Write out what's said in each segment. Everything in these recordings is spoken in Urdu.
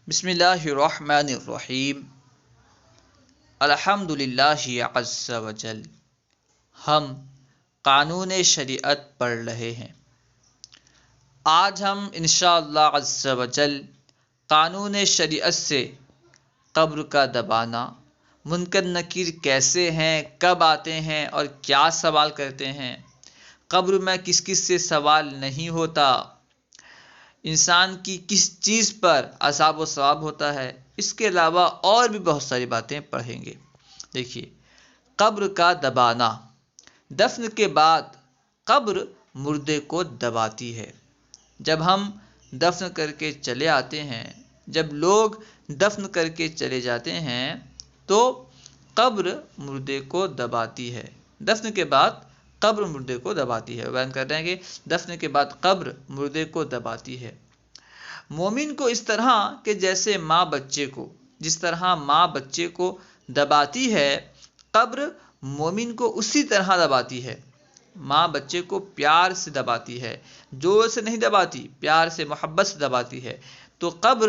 بسم اللہ الرحمن الرحیم الحمد للہ عز وجل۔ ہم قانون شریعت پڑھ رہے ہیں۔ آج ہم انشاءاللہ عز وجل قانون شریعت سے قبر کا دبانا، منکر نکیر کیسے ہیں، کب آتے ہیں اور کیا سوال کرتے ہیں، قبر میں کس کس سے سوال نہیں ہوتا، انسان کی کس چیز پر عذاب و ثواب ہوتا ہے، اس کے علاوہ اور بھی بہت ساری باتیں پڑھیں گے۔ دیکھیے، قبر کا دبانا۔ دفن کے بعد قبر مردے کو دباتی ہے۔ جب ہم دفن کر کے چلے آتے ہیں، جب لوگ دفن کر کے چلے جاتے ہیں تو قبر مردے کو دباتی ہے۔ دفن کے بعد قبر مردے کو دباتی ہے۔ بیان کر رہے ہیں کہ دفن کے بعد قبر مردے کو دباتی ہے۔ مومن کو اس طرح کہ جیسے ماں بچے کو دباتی ہے، قبر مومن کو اسی طرح دباتی ہے۔ ماں بچے کو پیار سے دباتی ہے، زور سے نہیں دباتی، پیار سے، محبت سے دباتی ہے، تو قبر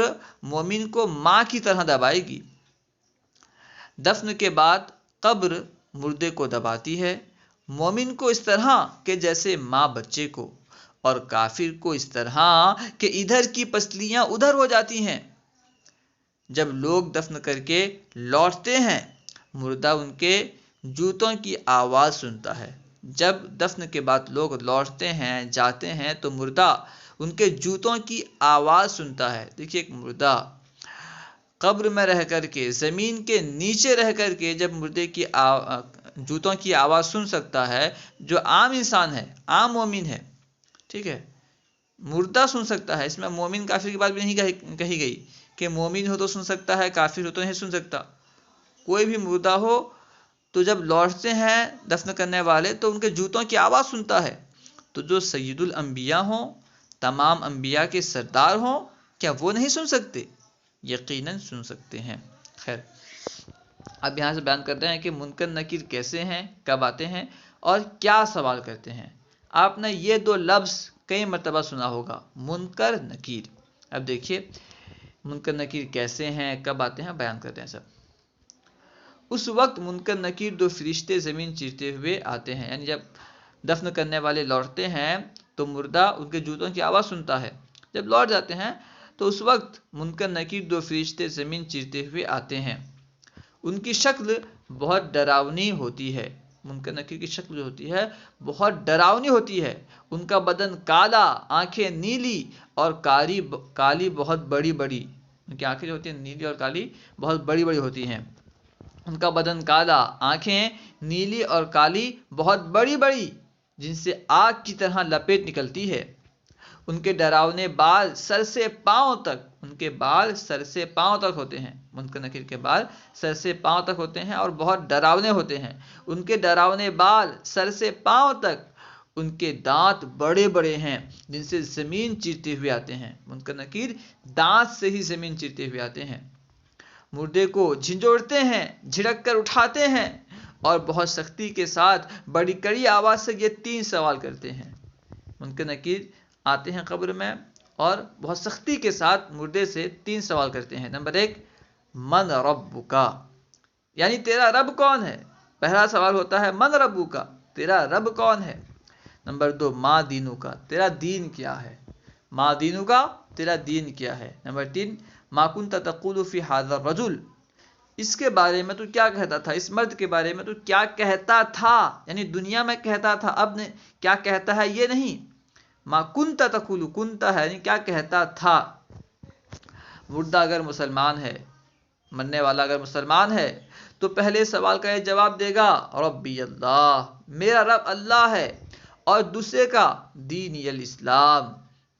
مومن کو ماں کی طرح دبائے گی۔ دفن کے بعد قبر مردے کو دباتی ہے، مومن کو اس طرح کہ جیسے ماں بچے کو، اور کافر کو اس طرح کہ ادھر کی پسلیاں ادھر ہو جاتی ہیں۔ جب لوگ دفن کر کے لوٹتے ہیں، مردہ ان کے جوتوں کی آواز سنتا ہے۔ جب دفن کے بعد لوگ لوٹتے ہیں، جاتے ہیں، تو مردہ ان کے جوتوں کی آواز سنتا ہے۔ دیکھیے، ایک مردہ قبر میں رہ کر کے، زمین کے نیچے رہ کر کے جب مردے کی جوتوں کی آواز سن سکتا ہے، جو عام انسان ہے، عام مومن ہے، ٹھیک ہے، مردہ سن سکتا ہے۔ اس میں مومن کافر کی بات بھی نہیں کہی گئی کہ مومن ہو تو سن سکتا ہے، کافر ہو تو نہیں سن سکتا۔ کوئی بھی مردہ ہو تو جب لوٹتے ہیں دفن کرنے والے تو ان کے جوتوں کی آواز سنتا ہے۔ تو جو سید الانبیاء ہوں، تمام انبیاء کے سردار ہوں، کیا وہ نہیں سن سکتے؟ یقیناً سن سکتے ہیں۔ خیر، اب یہاں سے بیان کرتے ہیں کہ منکر نکیر کیسے ہیں، کب آتے ہیں اور کیا سوال کرتے ہیں۔ آپ نے یہ دو لفظ کئی مرتبہ سنا ہوگا، منکر نکیر۔ اب دیکھیے، منکر نکیر کیسے ہیں، کب آتے ہیں، بیان کرتے ہیں سب۔ اس وقت منکر نکیر دو فرشتے زمین چیرتے ہوئے آتے ہیں، یعنی جب دفن کرنے والے لوٹتے ہیں تو مردہ ان کے جوتوں کی آواز سنتا ہے۔ جب لوٹ جاتے ہیں تو اس وقت منکر نکیر دو فرشتے زمین چیرتے ہوئے آتے ہیں۔ ان کی شکل بہت ڈراؤنی ہوتی ہے۔ منکر نکیر کی شکل جو ہوتی ہے بہت ڈراؤنی ہوتی ہے۔ ان کا بدن کالا، آنکھیں نیلی اور کالی بہت بڑی بڑی۔ ان کی آنکھیں جو ہوتی ہیں نیلی اور کالی بہت بڑی بڑی ہوتی ہیں۔ ان کا بدن کالا، آنکھیں نیلی اور کالی بہت بڑی بڑی، جن سے آگ کی طرح لپیٹ نکلتی ہے۔ ان کے ڈراؤنے بال سر سے پاؤں تک، ان کے بال سر سے پاؤں تک ہوتے ہیں۔ منکر نکیر کے بال سر سے پاؤں تک ہوتے ہیں اور بہت ڈراؤنے ہوتے ہیں۔ ان کے ڈراؤنے بال سر سے پاؤں تک، ان کے دانت بڑے بڑے ہیں جن سے زمین چیرتے ہوئے آتے ہیں۔ منکر نکیر دانت سے ہی زمین چیرتے ہوئے آتے ہیں۔ مردے کو جھنجھوڑتے ہیں، جھڑک کر اٹھاتے ہیں اور بہت سختی کے ساتھ بڑی کڑی آواز سے یہ تین سوال کرتے ہیں۔ منکر نکیر آتے ہیں قبر میں اور بہت سختی کے ساتھ مردے سے تین سوال کرتے ہیں۔ نمبر 1، من ربک، یعنی تیرا رب کون ہے؟ پہلا سوال ہوتا ہے من ربک، تیرا رب کون ہے؟ نمبر 2، ما دینک، تیرا دین کیا ہے؟ ما دینک، تیرا دین کیا ہے؟ نمبر 3، ما کنت تقول فی ھذا الرجل، اس کے بارے میں تو کیا کہتا تھا، اس مرد کے بارے میں تو کیا کہتا تھا، یعنی دنیا میں کہتا تھا، اب نے کیا کہتا ہے یہ نہیں۔ ما کنت تقول، کنت ہے یعنی کیا کہتا تھا۔ مردہ اگر مسلمان ہے، مرنے والا اگر مسلمان ہے تو پہلے سوال کا یہ جواب دے گا، ربی اللہ، میرا رب اللہ ہے، اور دوسرے کا دینی الاسلام،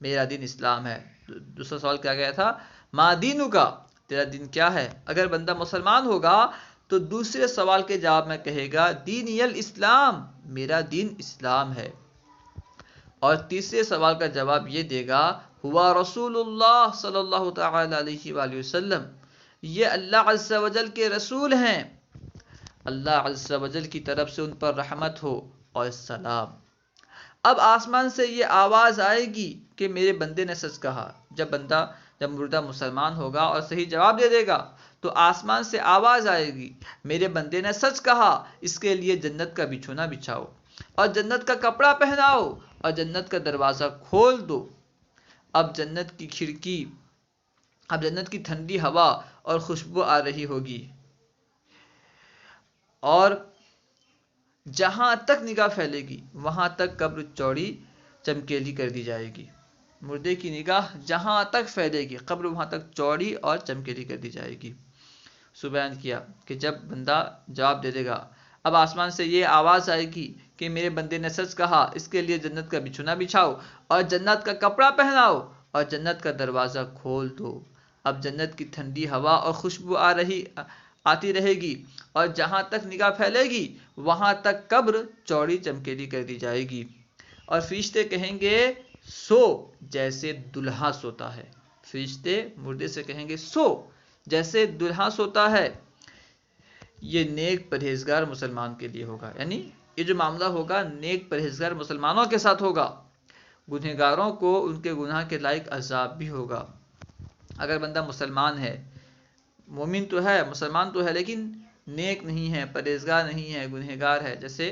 میرا دین اسلام ہے۔ دوسرا سوال کیا گیا تھا، ما دینک، تیرا دین کیا ہے؟ اگر بندہ مسلمان ہوگا تو دوسرے سوال کے جواب میں کہے گا دینی الاسلام، میرا دین اسلام ہے، اور تیسرے سوال کا جواب یہ دے گا ہوا رسول اللہ صلی اللہ تعالی علیہ وآلہ وسلم، یہ اللہ عز و جل کے رسول ہیں، اللہ عز و جل کی طرف سے ان پر رحمت ہو اور سلام۔ اب آسمان سے یہ آواز آئے گی کہ میرے بندے نے سچ کہا۔ جب بندہ جب مردہ مسلمان ہوگا اور صحیح جواب دے دے گا تو آسمان سے آواز آئے گی، میرے بندے نے سچ کہا، اس کے لیے جنت کا بچھونا بچھاؤ اور جنت کا کپڑا پہناؤ اور جنت کا دروازہ کھول دو۔ اب جنت کی کھڑکی، اب جنت کی ٹھنڈی ہوا اور خوشبو آ رہی ہوگی، اور جہاں تک نگاہ پھیلے گی وہاں تک قبر چوڑی چمکیلی کر دی جائے گی۔ مردے کی نگاہ جہاں تک پھیلے گی قبر وہاں تک چوڑی اور چمکیلی کر دی جائے گی۔ سو بیان کیا کہ جب بندہ جواب دے دے گا، اب آسمان سے یہ آواز آئے گی کہ میرے بندے نے سچ کہا، اس کے لیے جنت کا بچھونا بچھاؤ اور جنت کا کپڑا پہناؤ اور جنت کا دروازہ کھول دو۔ اب جنت کی ٹھنڈی ہوا اور خوشبو آتی رہے گی، اور جہاں تک نگاہ پھیلے گی وہاں تک قبر چوڑی چمکیلی کر دی جائے گی، اور فرشتے کہیں گے سو جیسے دلہا سوتا ہے۔ فرشتے مردے سے کہیں گے سو جیسے دلہا سوتا ہے۔ یہ نیک پرہیزگار مسلمان کے لیے ہوگا، یعنی یہ جو معاملہ ہوگا نیک پرہیزگار مسلمانوں کے ساتھ ہوگا۔ گنہگاروں کو ان کے گناہ کے لائق عذاب بھی ہوگا۔ اگر بندہ مسلمان ہے، مومن تو ہے، مسلمان تو ہے، لیکن نیک نہیں ہے، پرہیزگار نہیں ہے، گنہگار ہے جیسے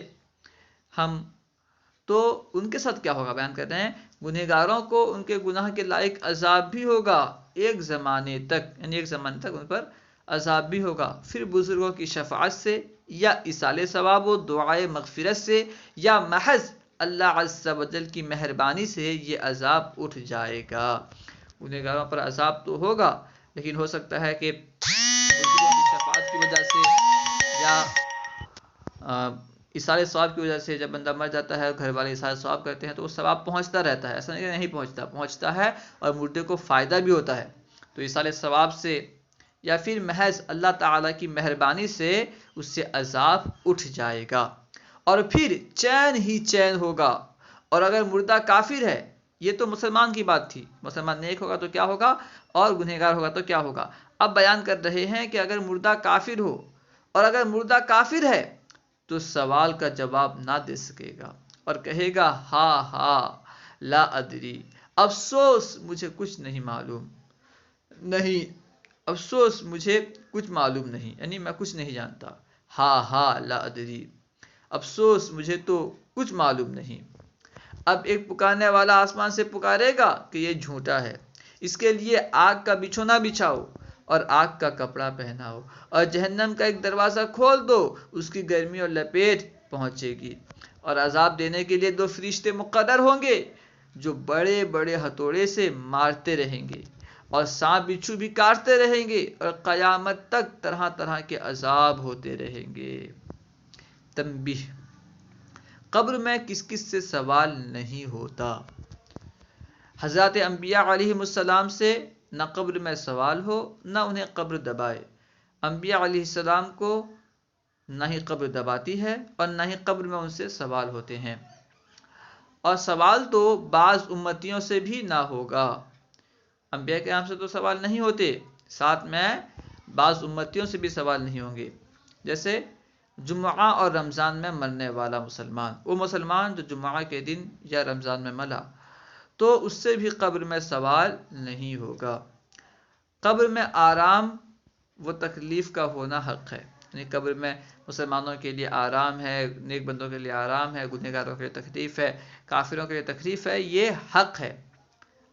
ہم، تو ان کے ساتھ کیا ہوگا بیان کر رہے ہیں۔ گنہگاروں کو ان کے گناہ کے لائق عذاب بھی ہوگا ایک زمانے تک، یعنی ایک زمانے تک ان پر عذاب بھی ہوگا۔ پھر بزرگوں کی شفاعت سے یا ایصال ثواب و دعائے مغفرت سے یا محض اللہ عز و جل کی مہربانی سے یہ عذاب اٹھ جائے گا۔ گنہگاروں پر عذاب تو ہوگا، لیکن ہو سکتا ہے کہ بزرگوں کی شفاعت کی وجہ سے یا ایصال ثواب کی وجہ سے جب بندہ مر جاتا ہے، گھر والے ایصال ثواب کرتے ہیں تو وہ ثواب پہنچتا رہتا ہے، ایسا نہیں پہنچتا ہے، اور مردے کو فائدہ بھی ہوتا ہے۔ تو ایصال ثواب سے یا پھر محض اللہ تعالیٰ کی مہربانی سے اس سے عذاب اٹھ جائے گا، اور پھر چین ہی چین ہوگا۔ اور اگر مردہ کافر ہے، یہ تو مسلمان کی بات تھی، مسلمان نیک ہوگا تو کیا ہوگا اور گنہگار ہوگا تو کیا ہوگا۔ اب بیان کر رہے ہیں کہ اگر مردہ کافر ہو، اور اگر مردہ کافر ہے تو سوال کا جواب نہ دے سکے گا اور کہے گا ہاں ہاں لا ادری، افسوس مجھے کچھ نہیں معلوم، نہیں افسوس مجھے کچھ معلوم نہیں، یعنی میں کچھ نہیں جانتا، ہاں ہاں لا ادری، افسوس مجھے تو کچھ معلوم نہیں۔ اب ایک پکارنے والا آسمان سے پکارے گا کہ یہ جھوٹا ہے، اس کے لیے آگ کا بچھونا بچھاؤ اور آگ کا کپڑا پہناؤ اور جہنم کا ایک دروازہ کھول دو، اس کی گرمی اور لپیٹ پہنچے گی، اور عذاب دینے کے لیے 2 فرشتے مقرر ہوں گے جو بڑے بڑے ہتھوڑے سے مارتے رہیں گے اور سانپ بچھو بھی کاٹتے رہیں گے، اور قیامت تک طرح طرح کے عذاب ہوتے رہیں گے۔ تنبیہ: قبر میں کس کس سے سوال نہیں ہوتا؟ حضرات انبیاء علیہم السلام سے نہ قبر میں سوال ہو، نہ انہیں قبر دبائے۔ انبیاء علیہ السلام کو نہ ہی قبر دباتی ہے اور نہ ہی قبر میں ان سے سوال ہوتے ہیں، اور سوال تو بعض امتیوں سے بھی نہ ہوگا۔ انبیاء کرام سے تو سوال نہیں ہوتے، ساتھ میں بعض امتیوں سے بھی سوال نہیں ہوں گے، جیسے جمعہ اور رمضان میں مرنے والا مسلمان، وہ مسلمان جو جمعہ کے دن یا رمضان میں ملا، تو اس سے بھی قبر میں سوال نہیں ہوگا۔ قبر میں آرام و تکلیف کا ہونا حق ہے، یعنی قبر میں مسلمانوں کے لیے آرام ہے، نیک بندوں کے لیے آرام ہے، گنہگاروں کے لیے تکلیف ہے، کافروں کے لیے تکلیف ہے، یہ حق ہے،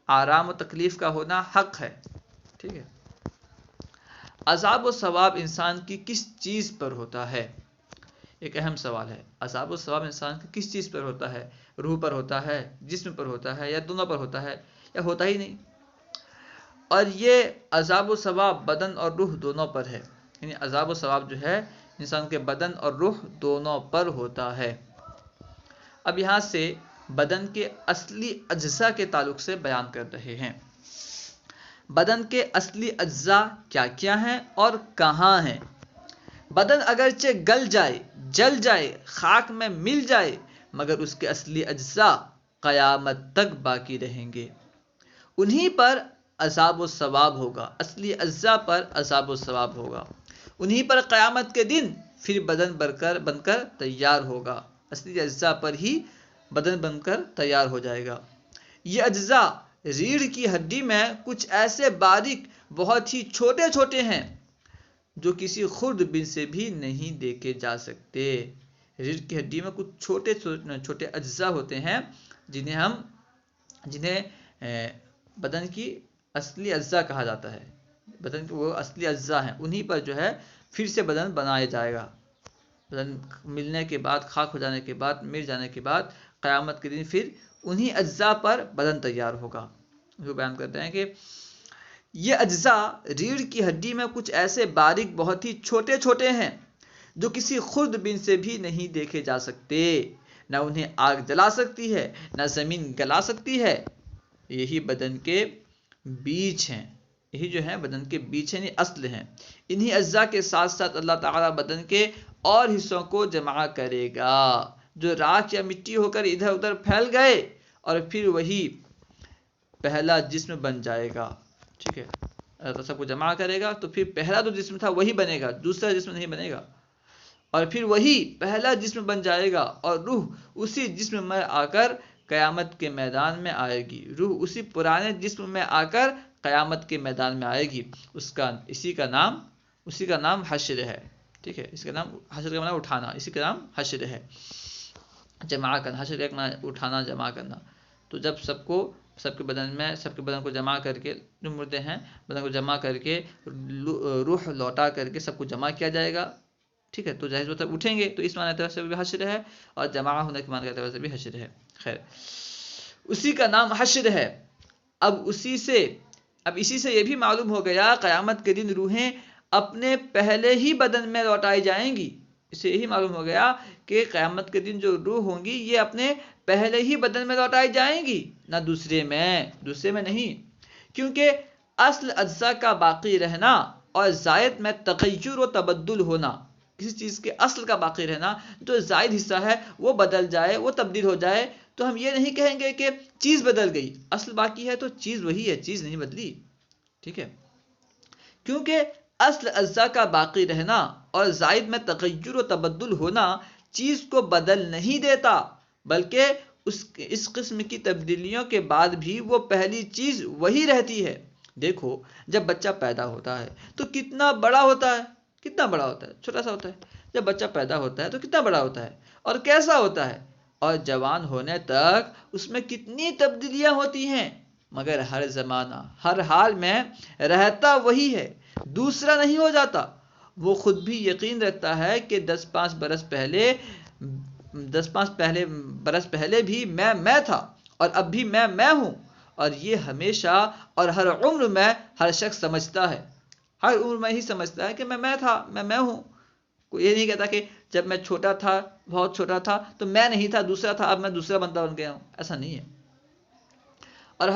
آرام و تکلیف کا ہونا حق ہے، ٹھیک ہے۔ عذاب و ثواب انسان کی کس چیز پر ہوتا ہے؟ ایک اہم سوال ہے، عذاب و ثواب انسان کی کس چیز پر ہوتا ہے؟ روح پر ہوتا ہے، جسم پر ہوتا ہے، یا دونوں پر ہوتا ہے، یا ہوتا ہی نہیں؟ اور یہ عذاب و ثواب بدن اور روح دونوں پر ہے، یعنی عذاب و ثواب جو ہے انسان کے بدن اور روح دونوں پر ہوتا ہے۔ اب یہاں سے بدن کے اصلی اجزاء کے تعلق سے بیان کر رہے ہیں۔ بدن کے اصلی اجزاء کیا کیا ہیں اور کہاں ہیں؟ بدن اگرچہ گل جائے، جل جائے، خاک میں مل جائے، مگر اس کے اصلی اجزاء قیامت تک باقی رہیں گے، انہی پر عذاب و ثواب ہوگا، اصلی اجزاء پر عذاب و ثواب ہوگا، انہی پر قیامت کے دن پھر بدن بن کر تیار ہوگا، اصلی اجزاء پر ہی بدن بن کر تیار ہو جائے گا۔ یہ اجزاء ریڑھ کی ہڈی میں کچھ ایسے باریک بہت ہی چھوٹے چھوٹے ہیں جو کسی خوردبین سے بھی نہیں دیکھے جا سکتے۔ ریڑھ کی ہڈی میں کچھ چھوٹے چھوٹے اجزاء ہوتے ہیں جنہیں بدن کی اصلی اجزاء کہا جاتا ہے۔ بدن کے وہ اصلی اجزاء ہیں، انہی پر جو ہے پھر سے بدن بنایا جائے گا۔ بدن ملنے کے بعد، خاک ہو جانے کے بعد، مر جانے کے بعد قیامت کے دن پھر انہی اجزاء پر بدن تیار ہوگا۔ وہ بیان کرتے ہیں کہ یہ اجزاء ریڑھ کی ہڈی میں کچھ ایسے باریک بہت ہی چھوٹے چھوٹے ہیں جو کسی خوردبین سے بھی نہیں دیکھے جا سکتے، نہ انہیں آگ جلا سکتی ہے، نہ زمین گلا سکتی ہے۔ یہی بدن کے بیج ہیں، یہی جو ہے بدن کے بیج ہیں، اصل ہیں۔ انہی اجزاء کے ساتھ ساتھ اللہ تعالیٰ بدن کے اور حصوں کو جمع کرے گا جو راکھ یا مٹی ہو کر ادھر ادھر پھیل گئے، اور پھر وہی پہلا جسم بن جائے گا۔ ٹھیک ہے، اللہ سب کو جمع کرے گا تو پھر پہلا جو جسم تھا وہی بنے گا، دوسرا جسم نہیں بنے گا، اور پھر وہی پہلا جسم بن جائے گا، اور روح اسی جسم میں آ کر قیامت کے میدان میں آئے گی۔ روح اسی پرانے جسم میں آ کر قیامت کے میدان میں آئے گی۔ اسی کا نام حشر ہے۔ ٹھیک ہے، اس کا نام حشر کا معنی اٹھانا، اسی کا نام حشر ہے، جمع کرنا۔ حشر کا معنی اٹھانا، جمع کرنا۔ تو جب سب کے بدن کو جمع کر کے، جو مردے ہیں بدن کو جمع کر کے روح لوٹا کر کے سب کو جمع کیا جائے گا۔ ٹھیک ہے، تو ظاہر مطلب اٹھیں گے، تو اس معنی اعتبار سے بھی حشر ہے، اور جمع ہونے کے معنی اعتبار سے بھی حشر ہے۔ خیر، اسی کا نام حشر ہے۔ اب اسی سے یہ بھی معلوم ہو گیا قیامت کے دن روحیں اپنے پہلے ہی بدن میں لوٹائی جائیں گی۔ اس سے یہی معلوم ہو گیا کہ قیامت کے دن جو روح ہوں گی یہ اپنے پہلے ہی بدن میں لوٹائی جائیں گی، نہ دوسرے میں نہیں، کیونکہ اصل اجزاء کا باقی رہنا اور زائد میں تغیر و تبدل ہونا، کسی چیز کے اصل کا باقی رہنا، جو زائد حصہ ہے وہ بدل جائے، وہ تبدیل ہو جائے، تو ہم یہ نہیں کہیں گے کہ چیز بدل گئی، اصل باقی ہے تو چیز وہی ہے، چیز نہیں بدلی۔ ٹھیک ہے، کیونکہ اصل اجزاء کا باقی رہنا اور زائد میں تغیر و تبدل ہونا چیز کو بدل نہیں دیتا، بلکہ اس قسم کی تبدیلیوں کے بعد بھی وہ پہلی چیز وہی رہتی ہے۔ دیکھو، جب بچہ پیدا ہوتا ہے تو کتنا بڑا ہوتا ہے، چھوٹا سا ہوتا ہے۔ جب بچہ پیدا ہوتا ہے تو کتنا بڑا ہوتا ہے اور کیسا ہوتا ہے، اور جوان ہونے تک اس میں کتنی تبدیلیاں ہوتی ہیں، مگر ہر زمانہ، ہر حال میں رہتا وہی ہے، دوسرا نہیں ہو جاتا۔ وہ خود بھی یقین رکھتا ہے کہ 10-5 برس پہلے بھی میں تھا، اور اب بھی میں ہوں، اور یہ ہمیشہ اور ہر عمر میں ہر شخص سمجھتا ہے، ہر عمر میں ہی سمجھتا ہے کہ میں تھا، میں ہوں۔ کوئی یہ نہیں کہتا کہ جب میں چھوٹا تھا، بہت چھوٹا تھا تو میں نہیں تھا، دوسرا تھا، اب میں دوسرا بندہ بن گیا ہوں، ایسا نہیں ہے۔ اور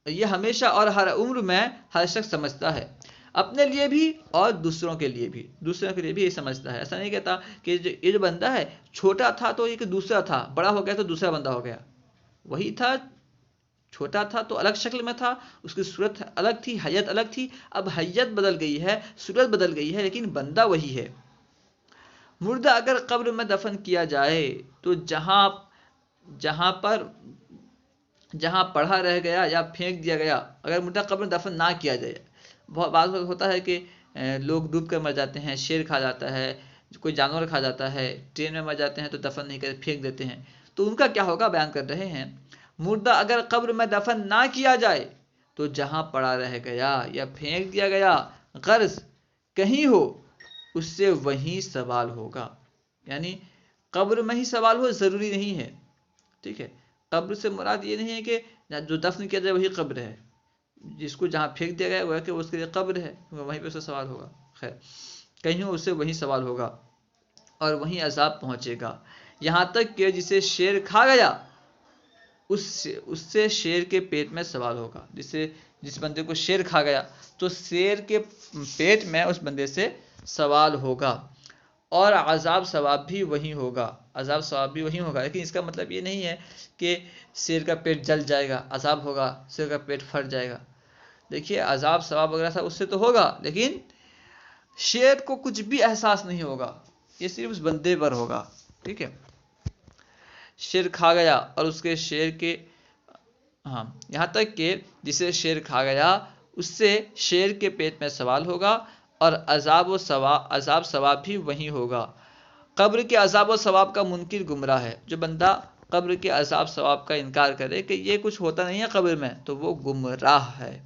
یہ ہمیشہ اور ہر عمر میں ہر شخص سمجھتا ہے، اپنے لیے بھی اور دوسروں کے لیے بھی یہ سمجھتا ہے۔ ایسا نہیں کہتا کہ یہ جو بندہ ہے چھوٹا تھا تو یہ دوسرا تھا، بڑا ہو گیا تو دوسرا بندہ ہو گیا۔ وہی تھا، چھوٹا تھا تو الگ شکل میں تھا، اس کی صورت الگ تھی، حیت الگ تھی، اب حیت بدل گئی ہے، صورت بدل گئی ہے، لیکن بندہ وہی ہے۔ مردہ اگر قبر میں دفن کیا جائے تو جہاں پڑھا رہ گیا یا پھینک دیا گیا، اگر مردہ قبر میں دفن نہ کیا جائے، بعض وقت ہوتا ہے کہ لوگ ڈوب کر مر جاتے ہیں، شیر کھا جاتا ہے، کوئی جانور کھا جاتا ہے، ٹرین میں مر جاتے ہیں تو دفن نہیں کرتے، پھینک دیتے ہیں، تو ان کا کیا ہوگا بیان کر رہے ہیں۔ مردہ اگر قبر میں دفن نہ کیا جائے تو جہاں پڑا رہ گیا یا پھینک دیا گیا، غرض کہیں ہو، اس سے وہیں سوال ہوگا۔ یعنی قبر میں ہی سوال ہو ضروری نہیں ہے۔ ٹھیک ہے، قبر سے مراد یہ نہیں ہے کہ جو دفن کیا جائے وہی قبر ہے، جس کو جہاں پھینک دیا گیا وہ ہے کہ اس کے لیے قبر ہے، وہیں پہ اس سے سوال ہوگا۔ خیر، کہیں اس سے وہیں سوال ہوگا اور وہیں عذاب پہنچے گا، یہاں تک کہ جسے شیر کھا گیا اس سے شیر کے پیٹ میں سوال ہوگا۔ جس بندے کو شیر کھا گیا تو شیر کے پیٹ میں اس بندے سے سوال ہوگا، اور عذاب ثواب بھی وہی ہوگا، لیکن اس کا مطلب یہ نہیں ہے کہ شیر کا پیٹ جل جائے گا، عذاب ہوگا، شیر کا پیٹ پھٹ جائے گا۔ دیکھیے، عذاب ثواب وغیرہ سب اس سے تو ہوگا، لیکن شیر کو کچھ بھی احساس نہیں ہوگا، یہ صرف اس بندے پر ہوگا۔ ٹھیک ہے، شیر کھا گیا اور اس کے شیر کے ہاں، یہاں تک کہ جسے شیر کھا گیا اس سے شیر کے پیٹ میں سوال ہوگا اور عذاب ثواب بھی وہی ہوگا۔ قبر کے عذاب و ثواب کا منکر گمراہ ہے۔ جو بندہ قبر کے عذاب ثواب کا انکار کرے کہ یہ کچھ ہوتا نہیں ہے قبر میں، تو وہ گمراہ ہے۔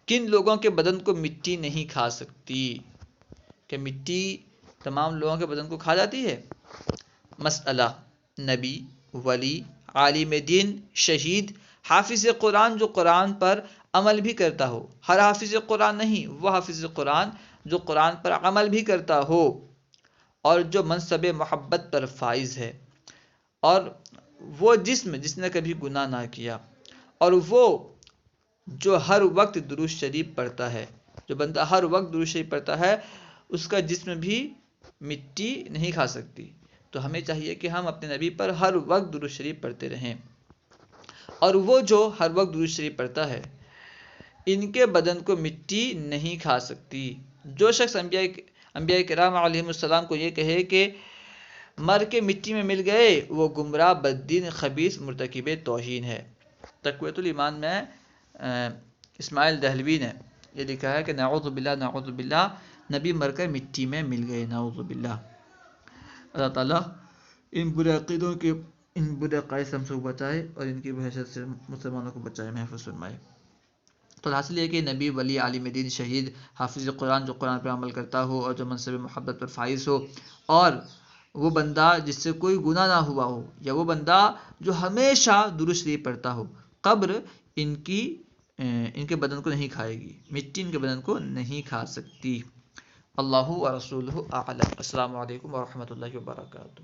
کن لوگوں کے بدن کو مٹی نہیں کھا سکتی؟ کہ مٹی تمام لوگوں کے بدن کو کھا جاتی ہے؟ مسئلہ: نبی، ولی، عالم دین، شہید، حافظ قرآن جو قرآن پر عمل بھی کرتا ہو۔ ہر حافظ قرآن نہیں، وہ حافظ قرآن جو قرآن پر عمل بھی کرتا ہو اور جو منصب محبت پر فائز ہے، اور وہ جسم جس نے کبھی گناہ نہ کیا، اور وہ جو ہر وقت درود شریف پڑھتا ہے۔ جو بندہ ہر وقت درود شریف پڑھتا ہے اس کا جسم بھی مٹی نہیں کھا سکتی۔ تو ہمیں چاہیے کہ ہم اپنے نبی پر ہر وقت درود شریف پڑھتے رہیں، اور وہ جو ہر وقت درود شریف پڑھتا ہے ان کے بدن کو مٹی نہیں کھا سکتی۔ جو شخص انبیاء کرام علیہم السلام کو یہ کہے کہ مر کے مٹی میں مل گئے، وہ گمراہ، بددین، خبیث، مرتکب توہین ہے۔ تقویۃ الایمان میں اسماعیل دہلوی نے یہ لکھا ہے کہ نعوذ باللہ نبی مر کر مٹی میں مل گئے، نعوذ باللہ۔ اللہ تعالیٰ ان برے عقیدوں کے، ان برے عقائد سے ہم سب بچائے اور ان کی وحشت سے مسلمانوں کو بچائے، محفوظ فرمائے۔ تو حاصل یہ کہ نبی، ولی، عالم دین، شہید، حافظ قرآن جو قرآن پر عمل کرتا ہو اور جو منصب محبت پر فائز ہو، اور وہ بندہ جس سے کوئی گناہ نہ ہوا ہو، یا وہ بندہ جو ہمیشہ درود شریف پڑھتا ہو، قبر ان کے بدن کو نہیں کھائے گی، مٹی ان کے بدن کو نہیں کھا سکتی۔ اللہ و رسولہ اعلم۔ السلام علیکم ورحمۃ اللہ وبرکاتہ۔